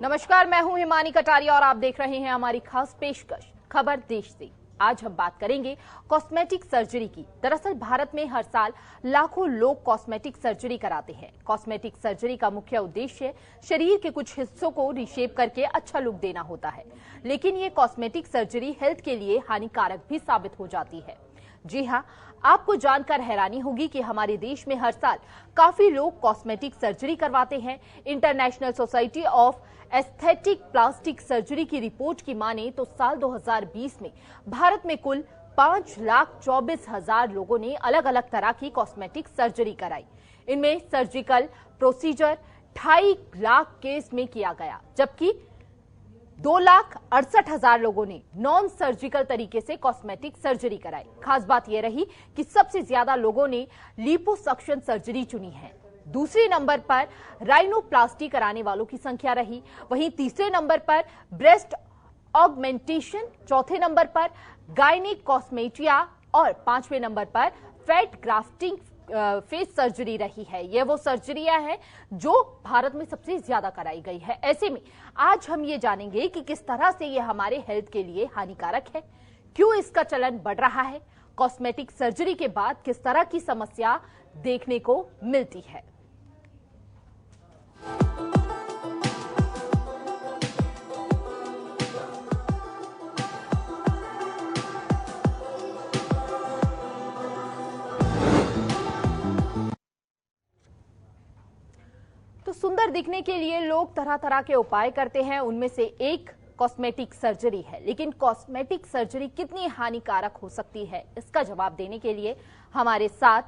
नमस्कार, मैं हूं हिमानी कटारिया और आप देख रहे हैं हमारी खास पेशकश खबर देश से। आज हम बात करेंगे कॉस्मेटिक सर्जरी की। दरअसल भारत में हर साल लाखों लोग कॉस्मेटिक सर्जरी कराते हैं। कॉस्मेटिक सर्जरी का मुख्य उद्देश्य शरीर के कुछ हिस्सों को रिशेप करके अच्छा लुक देना होता है, लेकिन ये कॉस्मेटिक सर्जरी हेल्थ के लिए हानिकारक भी साबित हो जाती है। जी हाँ, आपको जानकर हैरानी होगी कि हमारे देश में हर साल काफी लोग कॉस्मेटिक सर्जरी करवाते हैं। International society of aesthetic plastic surgery की रिपोर्ट की माने तो साल 2020 में भारत में कुल 5,24,000 लोगों ने अलग अलग तरह की कॉस्मेटिक सर्जरी कराई। इनमें सर्जिकल प्रोसीजर 2.5 लाख केस में किया गया, जबकि 2,68,000 लोगों ने नॉन सर्जिकल तरीके से कॉस्मेटिक सर्जरी कराई। खास बात यह रही कि सबसे ज्यादा लोगों ने लिपोसक्शन सर्जरी चुनी है। दूसरे नंबर पर राइनोप्लास्टी कराने वालों की संख्या रही। वहीं तीसरे नंबर पर ब्रेस्ट ऑगमेंटेशन, चौथे नंबर पर गायनिक कॉस्मेटिया और पांचवें नंबर पर फैट ग्राफ्टिंग फेस सर्जरी रही है। यह वो सर्जरियां हैं जो भारत में सबसे ज्यादा कराई गई है। ऐसे में आज हम ये जानेंगे कि किस तरह से यह हमारे हेल्थ के लिए हानिकारक है, क्यों इसका चलन बढ़ रहा है, कॉस्मेटिक सर्जरी के बाद किस तरह की समस्या देखने को मिलती है। तो सुंदर दिखने के लिए लोग तरह तरह के उपाय करते हैं, उनमें से एक कॉस्मेटिक सर्जरी है। लेकिन कॉस्मेटिक सर्जरी कितनी हानिकारक हो सकती है, इसका जवाब देने के लिए हमारे साथ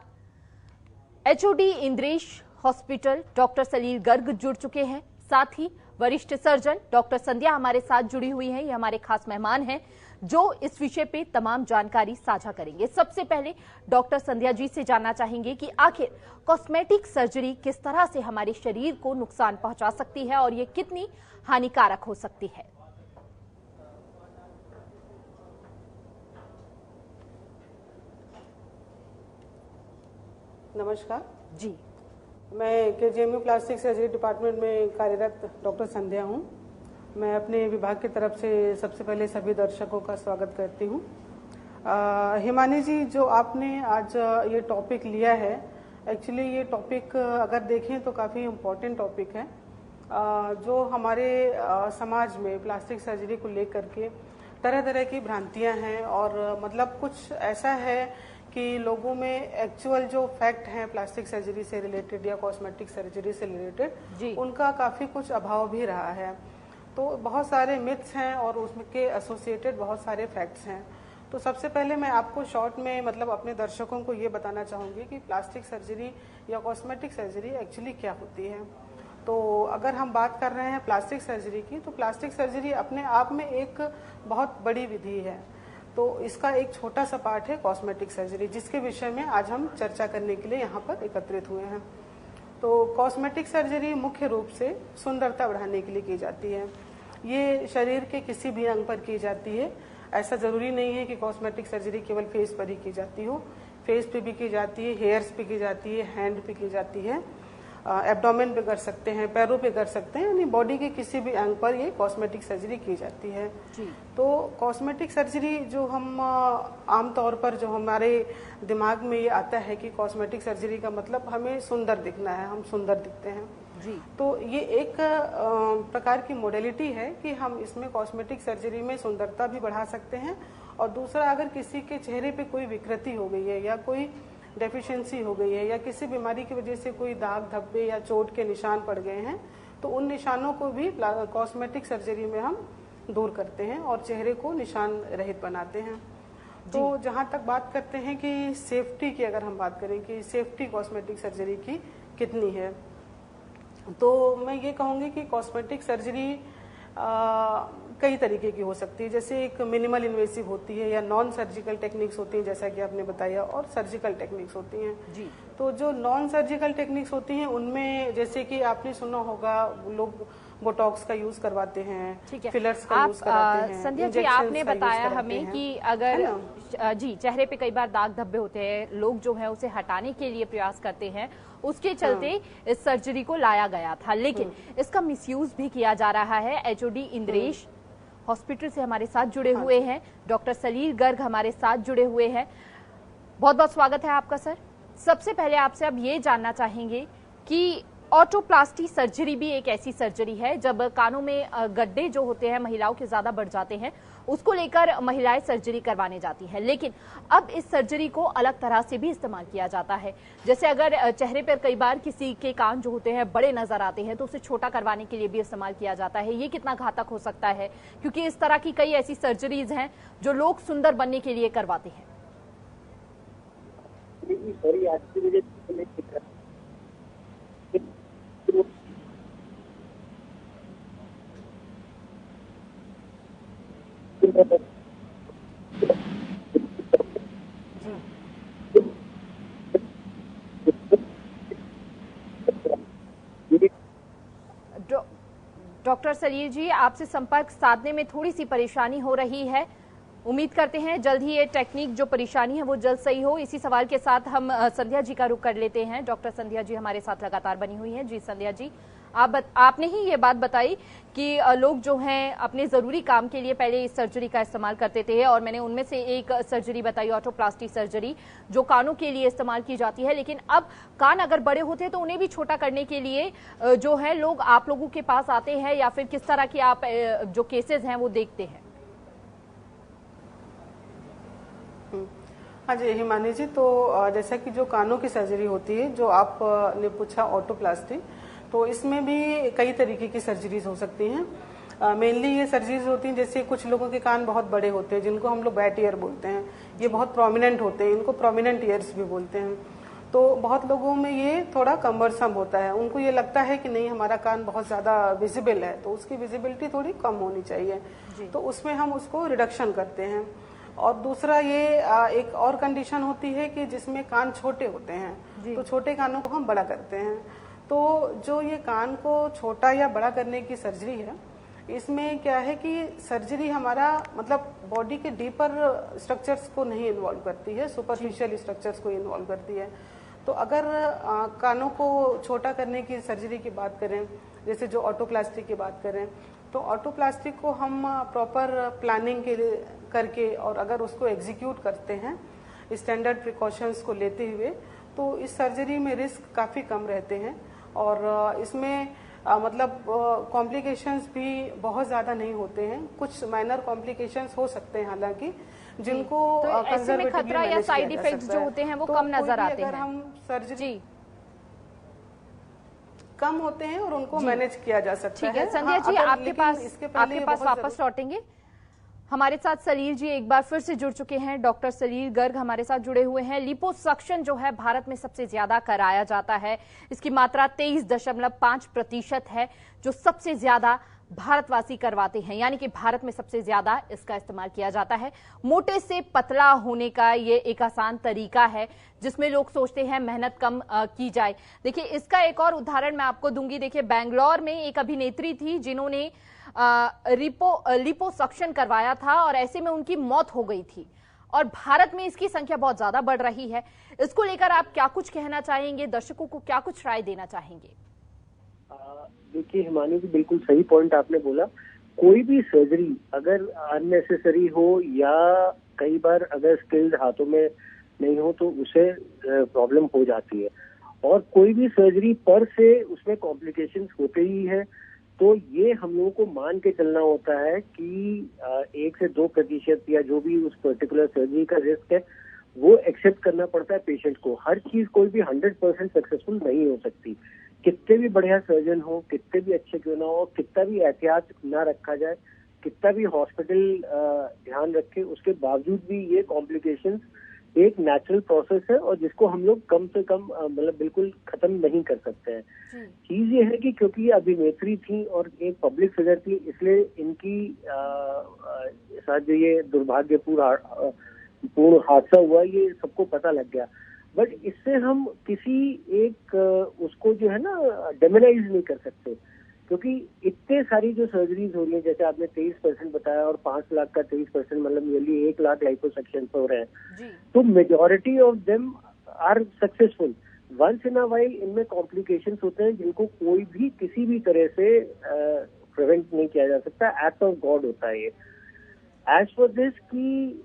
HOD इंद्रेश हॉस्पिटल डॉक्टर सलील गर्ग जुड़ चुके हैं। साथ ही वरिष्ठ सर्जन डॉक्टर संध्या हमारे साथ जुड़ी हुई हैं। ये हमारे खास मेहमान हैं जो इस विषय पे तमाम जानकारी साझा करेंगे। सबसे पहले डॉक्टर संध्या जी से जानना चाहेंगे कि आखिर कॉस्मेटिक सर्जरी किस तरह से हमारे शरीर को नुकसान पहुंचा सकती है और ये कितनी हानिकारक हो सकती है। नमस्कार जी, मैं KGMU प्लास्टिक सर्जरी डिपार्टमेंट में कार्यरत डॉक्टर संध्या हूं। मैं अपने विभाग की तरफ से सबसे पहले सभी दर्शकों का स्वागत करती हूं। हिमानी जी, जो आपने आज ये टॉपिक लिया है, एक्चुअली ये टॉपिक अगर देखें तो काफ़ी इम्पोर्टेंट टॉपिक है। जो हमारे समाज में प्लास्टिक सर्जरी को लेकर के तरह तरह की भ्रांतियां हैं और मतलब कुछ ऐसा है कि लोगों में एक्चुअल जो फैक्ट हैं प्लास्टिक सर्जरी से रिलेटेड या कॉस्मेटिक सर्जरी से रिलेटेड उनका काफ़ी कुछ अभाव भी रहा है। तो बहुत सारे मिथ्स हैं और उसके एसोसिएटेड बहुत सारे फैक्ट्स हैं। तो सबसे पहले मैं आपको शॉर्ट में मतलब अपने दर्शकों को ये बताना चाहूँगी कि प्लास्टिक सर्जरी या कॉस्मेटिक सर्जरी एक्चुअली क्या होती है। तो अगर हम बात कर रहे हैं प्लास्टिक सर्जरी की, तो प्लास्टिक सर्जरी अपने आप में एक बहुत बड़ी विधि है। तो इसका एक छोटा सा पार्ट है कॉस्मेटिक सर्जरी, जिसके विषय में आज हम चर्चा करने के लिए यहाँ पर एकत्रित हुए हैं। तो कॉस्मेटिक सर्जरी मुख्य रूप से सुंदरता बढ़ाने के लिए की जाती है। ये शरीर के किसी भी अंग पर की जाती है। ऐसा जरूरी नहीं है कि कॉस्मेटिक सर्जरी केवल फेस पर ही की जाती हो। फेस पे भी की जाती है, हेयर्स पे की जाती है, हैंड पे की जाती है, एब्डोमेन पे कर सकते हैं, पैरों पे कर सकते हैं, यानी बॉडी के किसी भी अंग पर ये कॉस्मेटिक सर्जरी की जाती है जी। तो कॉस्मेटिक सर्जरी जो हम आमतौर पर जो हमारे दिमाग में ये आता है कि कॉस्मेटिक सर्जरी का मतलब हमें सुंदर दिखना है, हम सुंदर दिखते हैं जी। तो ये एक प्रकार की मोडेलिटी है कि हम इसमें कॉस्मेटिक सर्जरी में सुंदरता भी बढ़ा सकते हैं। और दूसरा, अगर किसी के चेहरे पे कोई विकृति हो गई है या कोई डेफिशिएंसी हो गई है या किसी बीमारी की वजह से कोई दाग धब्बे या चोट के निशान पड़ गए हैं, तो उन निशानों को भी कॉस्मेटिक सर्जरी में हम दूर करते हैं और चेहरे को निशान रहित बनाते हैं। तो जहां तक बात करते हैं कि सेफ्टी की, अगर हम बात करें कि सेफ्टी कॉस्मेटिक सर्जरी की कितनी है, तो मैं ये कहूँगी कि कॉस्मेटिक सर्जरी कई तरीके की हो सकती है। जैसे एक मिनिमल इन्वेसिव होती है या नॉन सर्जिकल टेक्निक्स होती हैं, जैसा कि आपने बताया, और सर्जिकल टेक्निक्स होती हैं जी। तो जो नॉन सर्जिकल टेक्निक्स होती हैं उनमें जैसे कि आपने सुना होगा, लोग बोटॉक्स का यूज करवाते हैं, ठीक है, फिलर्स का यूज कराते हैं। संध्या जी, आपने बताया हमें कि अगर जी चेहरे पे कई बार दाग धब्बे होते हैं, लोग जो है उसे हटाने के लिए प्रयास करते हैं, उसके चलते इस सर्जरी को लाया गया था, लेकिन इसका मिसयूज भी किया जा रहा है। एचओडी इंद्रेश हॉस्पिटल से हमारे साथ जुड़े हुए हैं, डॉक्टर सलील गर्ग हमारे साथ जुड़े हुए हैं। बहुत बहुत स्वागत है आपका सर। सबसे पहले आपसे अब ये जानना चाहेंगे कि ऑटोप्लास्टी सर्जरी भी एक ऐसी सर्जरी है जब कानों में गड्ढे जो होते हैं महिलाओं के ज्यादा बढ़ जाते हैं, उसको लेकर महिलाएं सर्जरी करवाने जाती हैं, लेकिन अब इस सर्जरी को अलग तरह से भी इस्तेमाल किया जाता है। जैसे अगर चेहरे पर कई बार किसी के कान जो होते हैं बड़े नजर आते हैं तो उसे छोटा करवाने के लिए भी इस्तेमाल किया जाता है। ये कितना घातक हो सकता है, क्योंकि इस तरह की कई ऐसी सर्जरीज हैं जो लोग सुंदर बनने के लिए करवाते हैं। डॉक्टर सलील जी, आपसे संपर्क साधने में थोड़ी सी परेशानी हो रही है। उम्मीद करते हैं जल्द ही ये टेक्निक जो परेशानी है वो जल्द सही हो। इसी सवाल के साथ हम संध्या जी का रुख कर लेते हैं। डॉक्टर संध्या जी हमारे साथ लगातार बनी हुई हैं। जी संध्या जी, आपने ही ये बात बताई कि लोग जो हैं अपने जरूरी काम के लिए पहले इस सर्जरी का इस्तेमाल करते थे, और मैंने उनमें से एक सर्जरी बताई ऑटोप्लास्टी सर्जरी, जो कानों के लिए इस्तेमाल की जाती है। लेकिन अब कान अगर बड़े होते हैं तो उन्हें भी छोटा करने के लिए जो है लोग आप लोगों के पास आते हैं, या फिर किस तरह की आप जो केसेस हैं वो देखते हैं? हाँ जी हिमानी जी, तो जैसा कि जो कानों की सर्जरी होती है, जो आपने पूछा ऑटोप्लास्टी, तो इसमें भी कई तरीके की सर्जरीज हो सकती हैं। मेनली ये सर्जरीज होती हैं, जैसे कुछ लोगों के कान बहुत बड़े होते हैं जिनको हम लोग बैट ईयर बोलते हैं, ये बहुत प्रोमिनेंट होते हैं, इनको प्रोमिनेंट ईयर्स भी बोलते हैं। तो बहुत लोगों में ये थोड़ा कम्बरसम होता है, उनको ये लगता है कि नहीं हमारा कान बहुत ज्यादा विजिबल है, तो उसकी विजिबिलिटी थोड़ी कम होनी चाहिए, तो उसमें हम उसको रिडक्शन करते हैं। और दूसरा ये एक और कंडीशन होती है कि जिसमें कान छोटे होते हैं, तो छोटे कानों को हम बड़ा करते हैं। तो जो ये कान को छोटा या बड़ा करने की सर्जरी है, इसमें क्या है कि सर्जरी हमारा मतलब बॉडी के डीपर स्ट्रक्चर्स को नहीं इन्वॉल्व करती है, सुपरफिशियल स्ट्रक्चर्स को इन्वॉल्व करती है। तो अगर कानों को छोटा करने की सर्जरी की बात करें, जैसे जो ऑटोप्लास्टी की बात करें, तो ऑटोप्लास्टी को हम प्रॉपर प्लानिंग के लिए करके और अगर उसको एग्जीक्यूट करते हैं स्टैंडर्ड प्रिकॉशंस को लेते हुए, तो इस सर्जरी में रिस्क काफ़ी कम रहते हैं। और इसमें मतलब कॉम्प्लिकेशंस भी बहुत ज़्यादा नहीं होते हैं। कुछ माइनर कॉम्प्लिकेशंस हो सकते हैं हालांकि, जिनको तो ऐसे में खतरा या साइड इफेक्ट्स जो होते हैं वो कम नजर आते हैं। अगर हम सर्जरी कम होते हैं और उनको मैनेज किया जा सकता है। ठीक है संध्या जी, आपके पास वापस लौटेंगे। हमारे साथ सलील जी एक बार फिर से जुड़ चुके हैं। डॉक्टर सलील गर्ग हमारे साथ जुड़े हुए हैं। लिपोसक्शन जो है भारत में सबसे ज्यादा कराया जाता है, इसकी मात्रा 23.5% है, जो सबसे ज्यादा भारतवासी करवाते हैं, यानी कि भारत में सबसे ज्यादा इसका इस्तेमाल किया जाता है। मोटे से पतला होने का ये एक आसान तरीका है जिसमें लोग सोचते हैं मेहनत कम की जाए। देखिए इसका एक और उदाहरण मैं आपको दूंगी। देखिए बेंगलोर में एक अभिनेत्री थी जिन्होंने लिपोसक्शन करवाया था और ऐसे में उनकी मौत हो गई थी, और भारत में इसकी संख्या बहुत ज्यादा बढ़ रही है। इसको लेकर आप क्या कुछ कहना चाहेंगे, दर्शकों को क्या कुछ राय देना चाहेंगे? देखिए हिमानी जी, बिल्कुल सही पॉइंट आपने बोला। कोई भी सर्जरी अगर अननेसेसरी हो या कई बार अगर स्किल्ड हाथों में नहीं हो तो उसे प्रॉब्लम हो जाती है, और कोई भी सर्जरी पर से उसमें कॉम्प्लिकेशंस होते ही है। तो ये हम लोगों को मान के चलना होता है कि 1 से 2% या जो भी उस पर्टिकुलर सर्जरी का रिस्क है वो एक्सेप्ट करना पड़ता है पेशेंट को। हर चीज कोई भी 100% सक्सेसफुल नहीं हो सकती। कितने भी बढ़िया सर्जन हो, कितने भी अच्छे क्यों ना हो, कितना भी एहतियात ना रखा जाए, कितना भी हॉस्पिटल ध्यान रखे, उसके बावजूद भी ये कॉम्प्लिकेशंस एक नेचुरल प्रोसेस है और जिसको हम लोग कम से कम मतलब बिल्कुल खत्म नहीं कर सकते हैं। चीज ये है कि क्योंकि ये अभिनेत्री थी और एक पब्लिक फिगर थी, इसलिए इनकी साथ जो ये दुर्भाग्यपूर्ण हादसा हुआ ये सबको पता लग गया। बट इससे हम किसी एक उसको जो है ना डेमोनाइज नहीं कर सकते, क्योंकि इतने सारी जो सर्जरीज हो रही है, जैसे आपने 23% बताया और 5 लाख का 23% मतलब नियरली 1 लाख लाइपोसक्शन हो रहे हैं, तो majority of them are successful. Once in a while इनमें कॉम्प्लिकेशंस होते हैं जिनको कोई भी किसी भी तरह से प्रिवेंट नहीं किया जा सकता, एक्ट ऑफ गॉड होता है ये। एज फॉर दिस की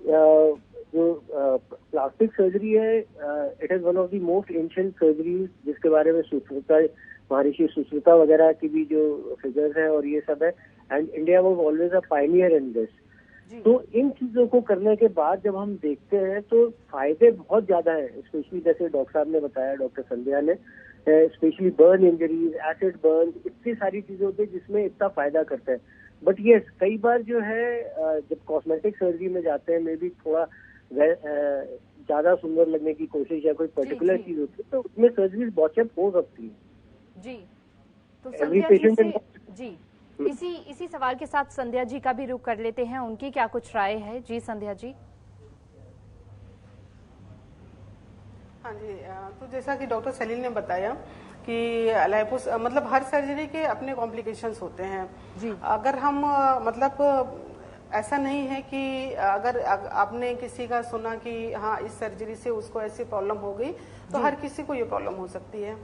जो प्लास्टिक सर्जरी है, it is one of the most ancient surgeries, जिसके बारे में सुश्रुता, महर्षि सुश्रुता वगैरह की भी जो फिगर्स है और ये सब है, and India was always a Pioneer in this. तो इन चीजों को करने के बाद जब हम देखते हैं तो फायदे बहुत ज्यादा हैं, स्पेशली जैसे डॉक्टर साहब ने बताया, डॉक्टर संध्या ने, specially burn injuries, acid burn, इतनी सारी चीजें होती है जिसमें इतना फायदा करते हैं। बट ये कई बार जो है जब कॉस्मेटिक सर्जरी में जाते हैं, मे बी थोड़ा ज्यादा सुंदर लगने की कोशिश या कोई पर्टिकुलर चीज होती है, तो उसमें सर्जरी बहुत हो सकती है जी। तो एवरी संध्या जी पेशेंट जी इसी सवाल के साथ संध्या जी का भी रुख कर लेते हैं, उनकी क्या कुछ राय है। जी संध्या जी। हाँ जी, तो जैसा कि डॉक्टर सलील ने बताया कि लाइपोस मतलब हर सर्जरी के अपने कॉम्प्लिकेशंस होते हैं जी। अगर हम मतलब ऐसा नहीं है कि अगर आपने किसी का सुना कि हाँ इस सर्जरी से उसको ऐसी प्रॉब्लम हो गई, तो हर किसी को ये प्रॉब्लम हो सकती है।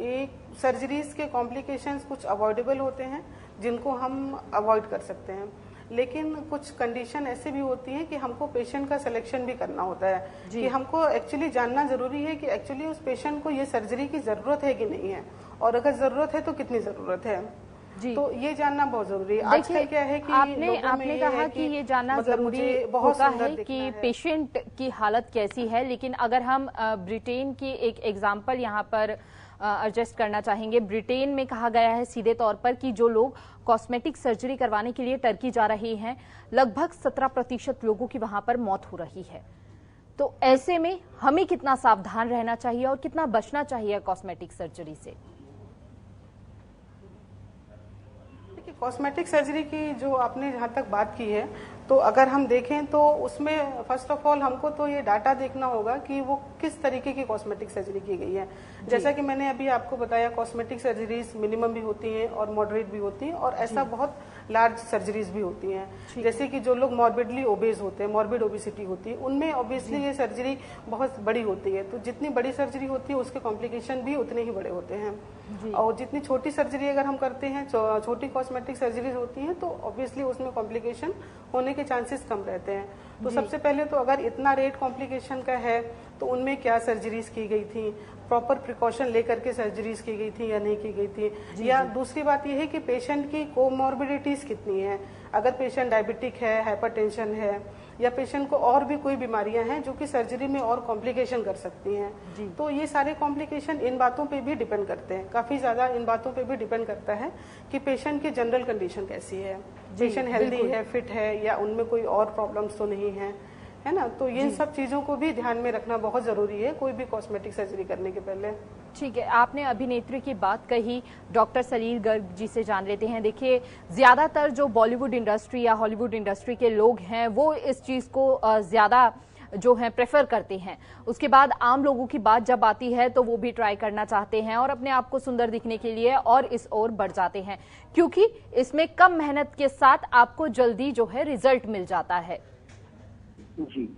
ये सर्जरीज के कॉम्प्लिकेशंस कुछ अवॉइडेबल होते हैं जिनको हम अवॉइड कर सकते हैं, लेकिन कुछ कंडीशन ऐसे भी होती हैं कि हमको पेशेंट का सिलेक्शन भी करना होता है कि हमको एक्चुअली जानना जरूरी है कि एक्चुअली उस पेशेंट को ये सर्जरी की जरूरत है कि नहीं है, और अगर जरूरत है तो कितनी जरूरत है जी। तो ये जानना बहुत जरूरी है। आजकल क्या है कि आपने कहा कि ये जानना मतलब जरूरी होता है कि पेशेंट की हालत कैसी है, लेकिन अगर हम ब्रिटेन की एक एग्जांपल यहाँ पर एडजस्ट करना चाहेंगे। ब्रिटेन में कहा गया है सीधे तौर पर कि जो लोग कॉस्मेटिक सर्जरी करवाने के लिए टर्की जा रहे हैं, लगभग 17% लोगों की वहां पर मौत हो रही है। तो ऐसे में हमें कितना सावधान रहना चाहिए और कितना बचना चाहिए कॉस्मेटिक सर्जरी से। कॉस्मेटिक सर्जरी की जो आपने जहाँ तक बात की है, तो अगर हम देखें तो उसमें फर्स्ट ऑफ ऑल हमको तो ये डाटा देखना होगा कि वो किस तरीके की कॉस्मेटिक सर्जरी की गई है। जैसा कि मैंने अभी आपको बताया, कॉस्मेटिक सर्जरीज मिनिमम भी होती हैं और मॉडरेट भी होती हैं, और ऐसा बहुत लार्ज सर्जरीज भी होती हैं। जैसे कि जो लोग मॉर्बिडली ओबेज होते हैं, मॉर्बिड ओबेसिटी होती है, उनमें ऑब्वियसली ये सर्जरी बहुत बड़ी होती है। तो जितनी बड़ी सर्जरी होती है उसके कॉम्प्लिकेशन भी उतने ही बड़े होते हैं। और जितनी छोटी सर्जरी अगर हम करते हैं, छोटी कॉस्मेटिक सर्जरीज होती हैं, तो ऑब्वियसली उसमें कॉम्प्लिकेशन होने के चांसेस कम रहते हैं। तो सबसे पहले तो अगर इतना रेट कॉम्प्लिकेशन का है तो उनमें क्या सर्जरीज की गई थी, प्रॉपर प्रिकॉशन लेकर के सर्जरीज की गई थी या नहीं की गई थी, या दूसरी बात यह है कि पेशेंट की कोमॉर्बिडिटीज कितनी है। अगर पेशेंट डायबिटिक है, हाइपरटेंशन है, या पेशेंट को और भी कोई बीमारियां हैं जो कि सर्जरी में और कॉम्प्लिकेशन कर सकती हैं, तो ये सारे कॉम्प्लिकेशन इन बातों पे भी डिपेंड करते हैं, काफी ज्यादा इन बातों पे भी डिपेंड करता है कि पेशेंट की जनरल कंडीशन कैसी है, पेशेंट हेल्दी है, फिट है, या उनमें कोई और प्रॉब्लम्स तो नहीं है ना। तो इन सब चीजों को भी ध्यान में रखना बहुत जरूरी है कोई भी कॉस्मेटिक सर्जरी करने के पहले। ठीक है, आपने अभिनेत्री की बात कही, डॉक्टर सलील गर्ग जी से जान लेते हैं। देखिए, ज्यादातर जो बॉलीवुड इंडस्ट्री या हॉलीवुड इंडस्ट्री के लोग हैं वो इस चीज को ज्यादा जो है प्रेफर करते हैं। उसके बाद आम लोगों की बात जब आती है तो वो भी ट्राई करना चाहते हैं और अपने आप को सुंदर दिखने के लिए और इस ओर बढ़ जाते हैं, क्योंकि इसमें कम मेहनत के साथ आपको जल्दी जो है रिजल्ट मिल जाता है। जी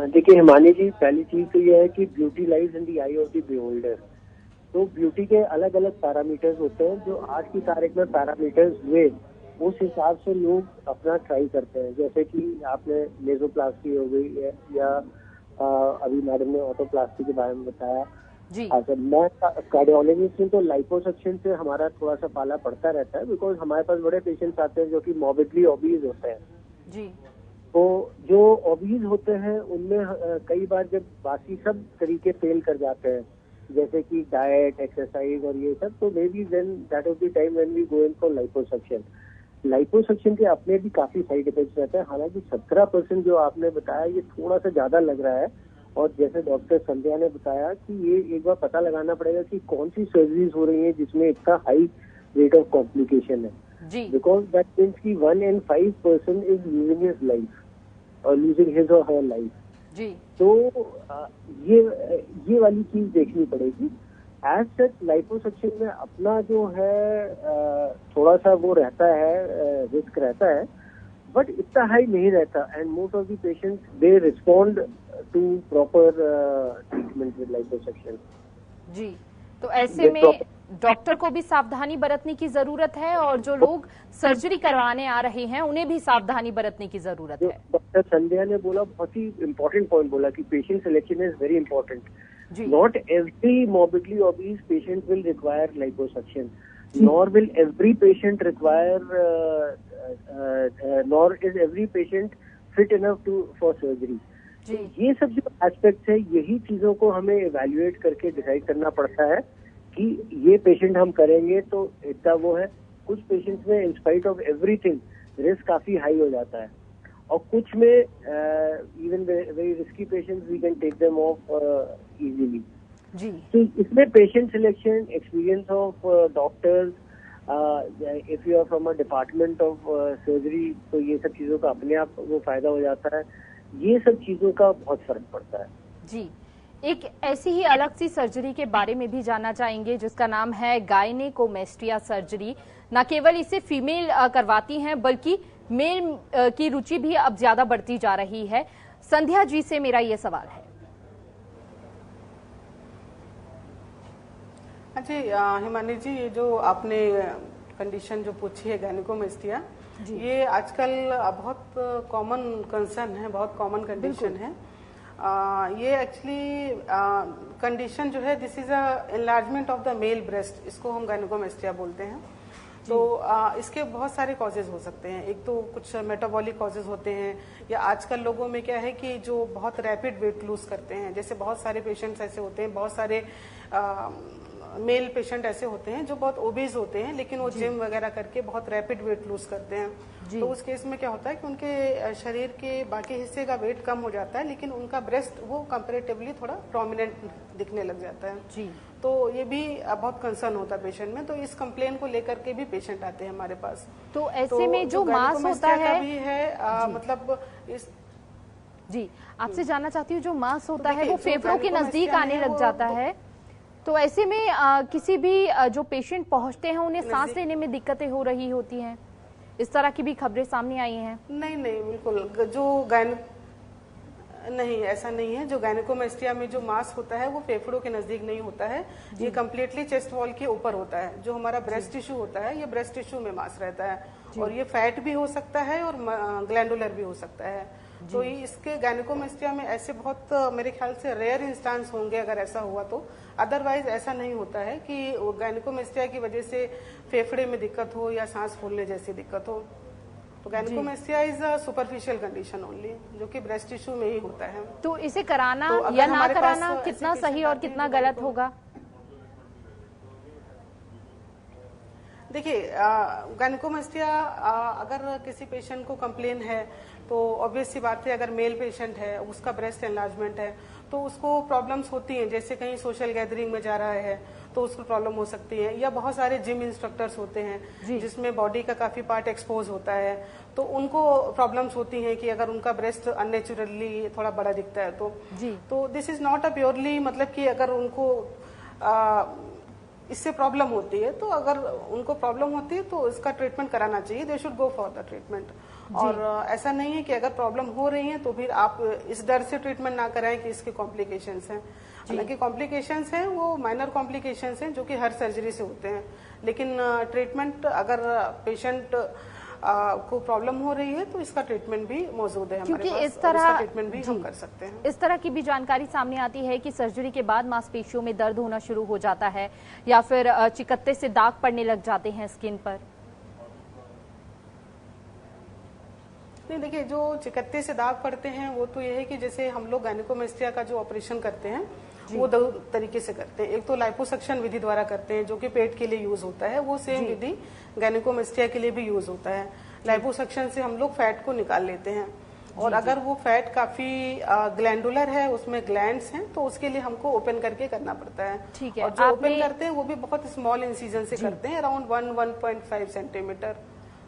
देखिए हिमानी जी, पहली चीज तो यह है कि beauty lies in the I of the beholder. तो ब्यूटी के अलग अलग पैरामीटर्स होते हैं, जो आज की तारीख में पैरामीटर्स हुए उस हिसाब से लोग अपना ट्राई करते हैं। जैसे कि आपने नेजोप्लास्टी हो गई या अभी मैडम ने ऑटोप्लास्टी के बारे में बताया जी। अच्छा, मैं कार्डियोलॉजिस्ट हूँ, तो लाइपोसक्शन से हमारा थोड़ा सा पाला पड़ता रहता है, बिकॉज हमारे पास बड़े पेशेंट्स आते हैं जो कि मॉर्बिडली ओबीज होते हैं जी। तो जो ओबीज होते हैं उनमें कई बार जब बाकी सब तरीके फेल कर जाते हैं, जैसे कि डाइट, एक्सरसाइज और ये सब, तो maybe then that is the time when we go in for liposuction. Liposuction के अपने भी काफी साइड इफेक्ट्स रहते हैं। हालांकि 17% जो आपने बताया ये थोड़ा सा ज्यादा लग रहा है, और जैसे डॉक्टर संध्या ने बताया कि ये एक बार पता लगाना पड़ेगा कि कौन सी सर्जरीज हो रही है जिसमें इतना हाई रेट ऑफ कॉम्प्लिकेशन है, बिकॉज दैट मीन्स कि 1 in 5 person is losing his life और लूजिंग हिज और हर लाइफ जी। तो ये वाली चीज देखनी पड़ेगी। एज सच लाइपोसक्शन में अपना जो है थोड़ा सा वो रहता है, रिस्क रहता है, बट इतना हाई नहीं रहता। And most of the patients they respond to proper treatment with liposuction. जी, तो ऐसे में डॉक्टर को भी सावधानी बरतने की जरूरत है और जो लोग सर्जरी करवाने आ रहे हैं उन्हें भी सावधानी बरतने की जरूरत है। डॉक्टर संध्या ने बोला, बहुत ही इम्पोर्टेंट पॉइंट बोला कि patient selection is very important. Not every morbidly obese patient will require liposuction, nor will every patient require nor is every patient fit enough for surgery। ये सब जो एस्पेक्ट्स है, यही चीजों को हमें इवैल्यूएट करके डिसाइड करना पड़ता है कि ये पेशेंट हम करेंगे तो इतना वो है। कुछ पेशेंट्स में इंस्पाइट ऑफ एवरीथिंग रिस्क काफी हाई हो जाता है, और कुछ में even very risky patients we can take them off easily. जी, तो इसमें patient selection, experience of doctors, if you are from a department of surgery, तो ये सब चीजों का अपने आप वो फायदा हो जाता है। ये सब चीजों का बहुत फर्क पड़ता है। जी, एक ऐसी ही अलग सी सर्जरी के बारे में भी जानना चाहेंगे जिसका नाम है गायनेकोमेस्टिया सर्जरी। न केवल इसे फीमेल करवाती हैं बल्कि मेल की रुचि भी अब ज्यादा बढ़ती जा रही है। संध्या जी से मेरा ये सवाल है। अच्छा हिमानी जी, ये जो आपने कंडीशन जो पूछी है गायनेकोमेस्टिया, ये आजकल बहुत कॉमन कंसर्न है, बहुत कॉमन कंडीशन है। ये एक्चुअली कंडीशन जो है, this is a enlargement of the male breast, इसको हम गायनेकोमेस्टिया बोलते हैं। तो इसके बहुत सारे कॉजेज हो सकते हैं। एक तो कुछ मेटाबॉलिक कॉजेज होते हैं, या आजकल लोगों में क्या है कि जो बहुत रैपिड वेट लूज करते हैं, जैसे बहुत सारे पेशेंट्स ऐसे होते हैं, बहुत सारे मेल पेशेंट ऐसे होते हैं जो बहुत ओबीज होते हैं, लेकिन वो जिम वगैरह करके बहुत रैपिड वेट लूज करते हैं। तो उस केस में क्या होता है कि उनके शरीर के बाकी हिस्से का वेट कम हो जाता है, लेकिन उनका ब्रेस्ट वो कंपैरेटिवली थोड़ा प्रोमिनेंट दिखने लग जाता है। जी, तो ये भी बहुत कंसर्न होता है पेशेंट में। तो इस कंप्लेन को लेकर के भी पेशेंट आते हैं हमारे पास। तो ऐसे में जो मांस होता है भी है, मतलब इस जी आपसे जानना चाहती हूँ, जो मांस होता है वो फेफड़ों के नजदीक आने लग जाता है, तो ऐसे में किसी भी जो पेशेंट पहुंचते हैं उन्हें सांस लेने में दिक्कतें हो रही होती हैं, इस तरह की भी खबरें सामने आई हैं। नहीं नहीं, बिल्कुल नहीं, ऐसा नहीं है। जो गायनेकोमेस्टिया में जो मांस होता है वो फेफड़ों के नजदीक नहीं होता है, ये कम्प्लीटली चेस्ट वॉल के ऊपर होता है। जो हमारा ब्रेस्ट टिश्यू होता है, ये ब्रेस्ट टिश्यू में मांस रहता है, और ये फैट भी हो सकता है और ग्लैंडुलर भी हो सकता है। तो इसके गायनेकोमेस्टिया में ऐसे बहुत मेरे ख्याल से रेयर इंस्टांस होंगे अगर ऐसा हुआ तो। अदरवाइज ऐसा नहीं होता है कि गायनेकोमेस्टिया की वजह से फेफड़े में दिक्कत हो या सांस फूलने जैसी दिक्कत हो। तो gynaecomastia is a superficial condition only, जो कि ब्रेस्ट टिश्यू में ही होता है। तो इसे कराना या ना कराना कितना सही और कितना गलत होगा? देखिए, गायनेकोमेस्टिया अगर किसी पेशेंट को कंप्लेन है तो ऑब्वियस सी बात है, अगर मेल पेशेंट है, उसका ब्रेस्ट एनलार्जमेंट है, तो उसको प्रॉब्लम्स होती हैं। जैसे कहीं सोशल गैदरिंग में जा रहा है तो उसको प्रॉब्लम हो सकती है, या बहुत सारे जिम इंस्ट्रक्टर्स होते हैं जिसमें बॉडी का काफी पार्ट एक्सपोज होता है, तो उनको प्रॉब्लम्स होती हैं कि अगर उनका ब्रेस्ट अननेचुरली थोड़ा बड़ा दिखता है तो this is not a purely, मतलब कि अगर उनको इससे प्रॉब्लम होती है, तो अगर उनको प्रॉब्लम होती है तो इसका ट्रीटमेंट कराना चाहिए। They should go for the treatment. और ऐसा नहीं है कि अगर प्रॉब्लम हो रही है तो फिर आप इस डर से ट्रीटमेंट ना कराएं कि इसके कॉम्प्लिकेशंस हैं। हालांकि कॉम्प्लिकेशंस हैं वो माइनर कॉम्प्लिकेशंस हैं जो कि हर सर्जरी से होते हैं, लेकिन ट्रीटमेंट अगर पेशेंट को प्रॉब्लम हो रही है तो इसका ट्रीटमेंट भी मौजूद है हमारे पास, इस तरह ट्रीटमेंट भी हम कर सकते हैं। इस तरह की भी जानकारी सामने आती है कि सर्जरी के बाद मांसपेशियों में दर्द होना शुरू हो जाता है, या फिर चिकत्ते से दाग पड़ने लग जाते हैं स्किन पर। नहीं, देखिए, जो चिकत्ते से दाग पड़ते हैं वो तो ये है कि जैसे हम लोग गायनेकोमेस्टिया का जो ऑपरेशन करते हैं वो दो तरीके से करते हैं। एक तो लाइपोसक्शन विधि द्वारा करते हैं जो कि पेट के लिए यूज होता है, वो सेम विधि गायनेकोमेस्टिया के लिए भी यूज होता है। लाइपोसक्शन से हम लोग फैट को निकाल लेते हैं, और अगर वो फैट काफी ग्लैंडुलर है, उसमें ग्लैंड्स हैं, तो उसके लिए हमको ओपन करके करना पड़ता है। ठीक है। और जो ओपन करते हैं वो भी बहुत स्मॉल इंसिजन से करते हैं, अराउंड 1-1.5 सेंटीमीटर।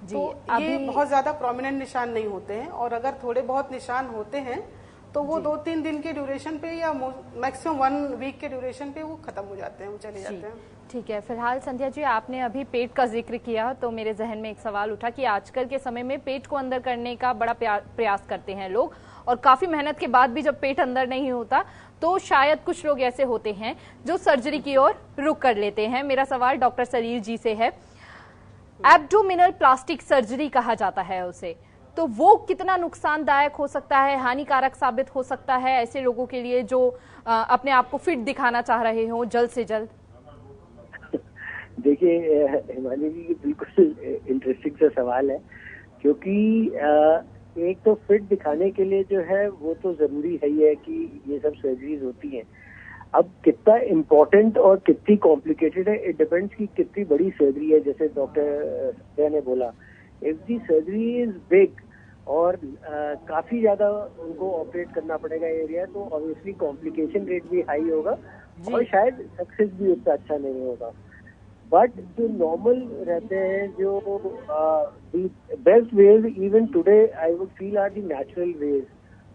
तो ये बहुत ज्यादा प्रोमिनेंट निशान नहीं होते हैं, और अगर थोड़े बहुत निशान होते हैं तो वो 2-3 दिन के ड्यूरेशन पे या मैक्सिमम 1 वीक के ड्यूरेशन पे वो खत्म हो जाते हैं, वो चले जाते हैं। ठीक है। फिलहाल संध्या जी, आपने अभी पेट का जिक्र किया तो मेरे जहन में एक सवाल उठा कि आजकल के समय में पेट को अंदर करने का बड़ा प्रयास करते हैं लोग, और काफी मेहनत के बाद भी जब पेट अंदर नहीं होता तो शायद कुछ लोग ऐसे होते हैं जो सर्जरी की ओर रुख कर लेते हैं। मेरा सवाल डॉक्टर सलील जी से है। एब्डोमिनल प्लास्टिक सर्जरी कहा जाता है उसे, तो वो कितना नुकसानदायक हो सकता है, हानिकारक साबित हो सकता है ऐसे लोगों के लिए जो अपने आप को फिट दिखाना चाह रहे हो जल्द से जल्द? देखिए हिमानी जी, बिल्कुल इंटरेस्टिंग सा सवाल है, क्योंकि एक तो फिट दिखाने के लिए जो है वो तो जरूरी है ही है कि ये सब सर्जरीज होती हैं। अब कितना इम्पोर्टेंट और कितनी कॉम्प्लिकेटेड है, इट डिपेंड्स कि कितनी बड़ी सर्जरी है। जैसे डॉक्टर ने बोला, if the surgery is big और काफी ज्यादा उनको ऑपरेट करना पड़ेगा एरिया, तो ऑब्वियसली कॉम्प्लिकेशन रेट भी हाई होगा और शायद सक्सेस भी उतना अच्छा नहीं होगा। बट जो नॉर्मल रहते हैं, जो best ways even today I would feel are the natural ways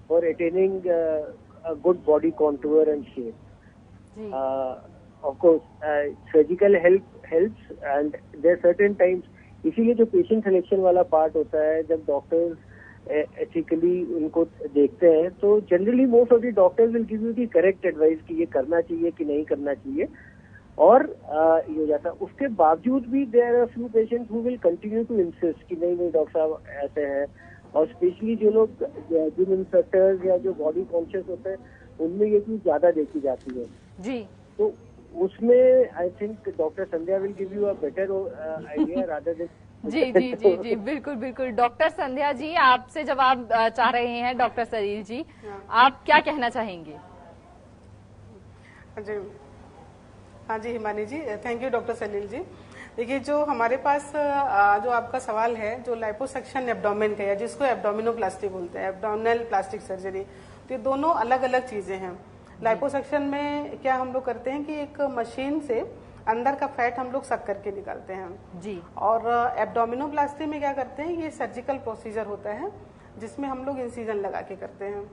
for attaining a good body contour and shape. Of course surgical helps and there certain times, इसीलिए जो पेशेंट सिलेक्शन वाला part होता है, जब doctors ethically उनको देखते हैं, तो generally most of the doctors will give you the correct advice कि ये करना चाहिए कि नहीं करना चाहिए, और ये हो जाता है। उसके बावजूद भी there are few patients who will continue to insist कि नहीं डॉक्टर साहब ऐसे हैं, और स्पेशली जो लोग जिम इंस्ट्रक्टर्स या जो बॉडी कॉन्शियस होते हैं, उनमें ये चीज ज्यादा देखी जाती है जी। तो उसमें I think doctor Sandhya will give you a better idea rather than. जी जी जी जी, बिल्कुल बिल्कुल। डॉक्टर संध्या जी, आपसे जवाब चाह रहे हैं डॉक्टर सलील जी, आप क्या कहना चाहेंगे? जी हाँ जी हिमानी जी, थैंक यू डॉक्टर सलील जी। देखिए, जो हमारे पास जो आपका सवाल है, जो लाइपोसक्शन एब्डोमेन का है, जिसको एब्डोमिनोप्लास्टी बोलते हैं, एब्डोमिनल प्लास्टिक सर्जरी, तो ये दोनों अलग अलग चीजें हैं। लाइपोसक्शन में क्या हम लोग करते हैं कि एक मशीन से अंदर का फैट हम लोग सक करके निकालते हैं जी, और एब्डोमिनोप्लास्टी में क्या करते हैं, ये सर्जिकल प्रोसीजर होता है जिसमें हम लोग इंसिजन लगा के करते हैं।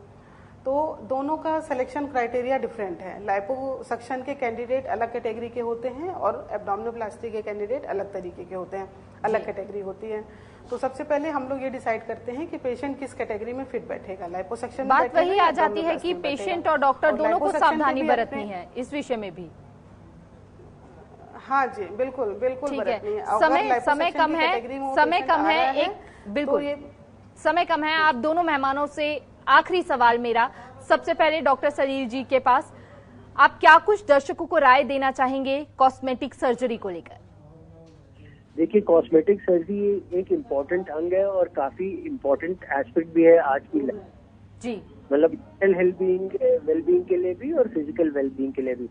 तो दोनों का सिलेक्शन क्राइटेरिया डिफरेंट है। लाइपोसक्शन के कैंडिडेट अलग कैटेगरी के होते हैं और एब्डोमिनोप्लास्टी के कैंडिडेट अलग तरीके के होते हैं, अलग कैटेगरी होती है। तो सबसे पहले हम लोग ये डिसाइड करते हैं कि पेशेंट किस कैटेगरी में फिट बैठेगा, लाइपोसक्शन में बात वही आ जाती है कि पेशेंट और डॉक्टर दोनों को सावधानी बरतनी है इस विषय में भी। हाँ जी, बिल्कुल बिल्कुल ठीक है। समय कम है एक, बिल्कुल समय कम है। आप दोनों मेहमानों से आखिरी सवाल मेरा, सबसे पहले डॉक्टर सलील जी के पास, आप क्या कुछ दर्शकों को राय देना चाहेंगे कॉस्मेटिक सर्जरी को लेकर? देखिए, कॉस्मेटिक सर्जरी एक इम्पोर्टेंट अंग है और काफी इम्पोर्टेंट एस्पेक्ट भी है आज की लाइफ जी, मतलब मेंटल वेलबींग के लिए भी और फिजिकल वेलबींग के लिए भी।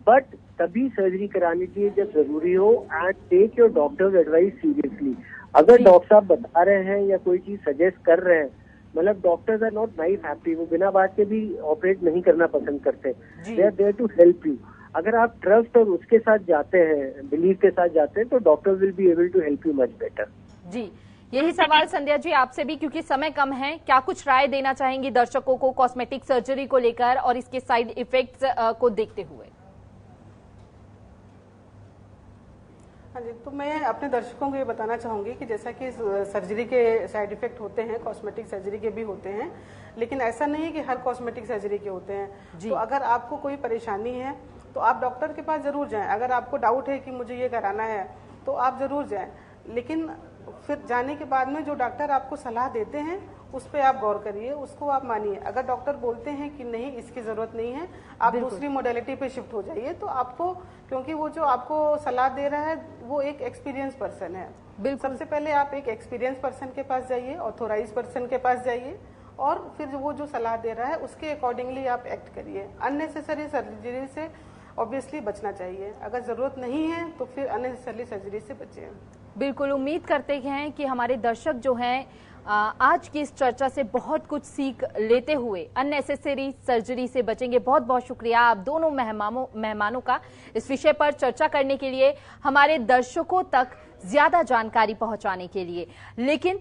बट तभी सर्जरी करानी चाहिए जब जरूरी हो, and take your doctor's advice seriously. अगर डॉक्टर साहब बता रहे हैं या कोई चीज सजेस्ट कर रहे हैं, मतलब doctors are not knife happy, वो बिना बात के भी ऑपरेट नहीं करना पसंद करते, they are there to help you. अगर आप ट्रस्ट और उसके साथ जाते हैं, बिलीव के साथ जाते हैं, तो doctor will be able to help you much better. जी, यही सवाल संध्या जी आपसे भी, क्योंकि समय कम है, क्या कुछ राय देना चाहेंगी दर्शकों को कॉस्मेटिक सर्जरी को लेकर और इसके साइड इफेक्ट्स को देखते हुए? हाँ जी, तो मैं अपने दर्शकों को ये बताना चाहूंगी कि जैसा कि सर्जरी के साइड इफेक्ट होते हैं, कॉस्मेटिक सर्जरी के भी होते हैं, लेकिन ऐसा नहीं है कि हर कॉस्मेटिक सर्जरी के होते हैं। तो अगर आपको कोई परेशानी है तो आप डॉक्टर के पास जरूर जाएं। अगर आपको डाउट है कि मुझे ये कराना है तो आप जरूर जाएं, लेकिन फिर जाने के बाद में जो डॉक्टर आपको सलाह देते हैं उस पर आप गौर करिए, उसको आप मानिए। अगर डॉक्टर बोलते हैं कि नहीं इसकी जरूरत नहीं है, आप दूसरी मोडेलिटी पे शिफ्ट हो जाइए, तो आपको, क्योंकि वो जो आपको सलाह दे रहा है वो एक एक्सपीरियंस पर्सन है। सबसे पहले आप एक एक्सपीरियंस पर्सन के पास जाइए, ऑथोराइज पर्सन के पास जाइए, और फिर वो जो सलाह दे रहा है उसके अकॉर्डिंगली आप एक्ट करिए। अननेसेसरी सर्जरी से ऑब्वियसली बचना चाहिए। अगर जरूरत नहीं है तो फिर अननेसेसरी सर्जरी से बचें। बिल्कुल, उम्मीद करते हैं कि हमारे दर्शक जो हैं आज की इस चर्चा से बहुत कुछ सीख लेते हुए अननेसेसरी सर्जरी से बचेंगे। बहुत बहुत शुक्रिया आप दोनों मेहमानों का इस विषय पर चर्चा करने के लिए, हमारे दर्शकों तक ज्यादा जानकारी पहुंचाने के लिए। लेकिन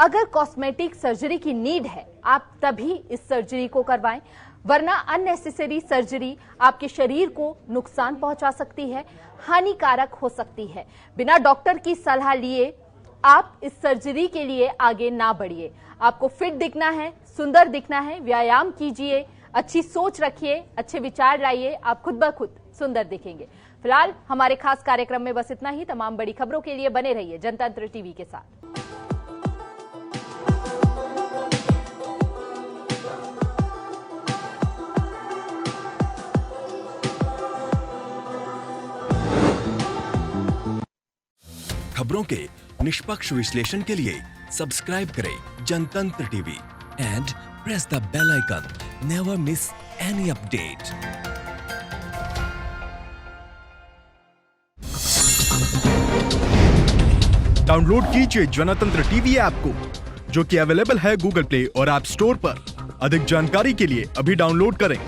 अगर कॉस्मेटिक सर्जरी की नीड है, आप तभी इस सर्जरी को करवाएं, वरना अननेसेसरी सर्जरी आपके शरीर को नुकसान पहुंचा सकती है, हानिकारक हो सकती है। बिना डॉक्टर की सलाह लिए आप इस सर्जरी के लिए आगे ना बढ़िए। आपको फिट दिखना है, सुंदर दिखना है, व्यायाम कीजिए, अच्छी सोच रखिए, अच्छे विचार लाइए, आप खुद ब खुद सुंदर दिखेंगे। फिलहाल हमारे खास कार्यक्रम में बस इतना ही। तमाम बड़ी खबरों के लिए बने रहिए जनतंत्र टीवी के साथ। खबरों के निष्पक्ष विश्लेषण के लिए सब्सक्राइब करें Jantantra TV and press the bell icon. Never miss any update. Download कीजिए जनतंत्र टीवी ऐप को, जो कि अवेलेबल है गूगल प्ले और ऐप स्टोर पर। अधिक जानकारी के लिए अभी डाउनलोड करें।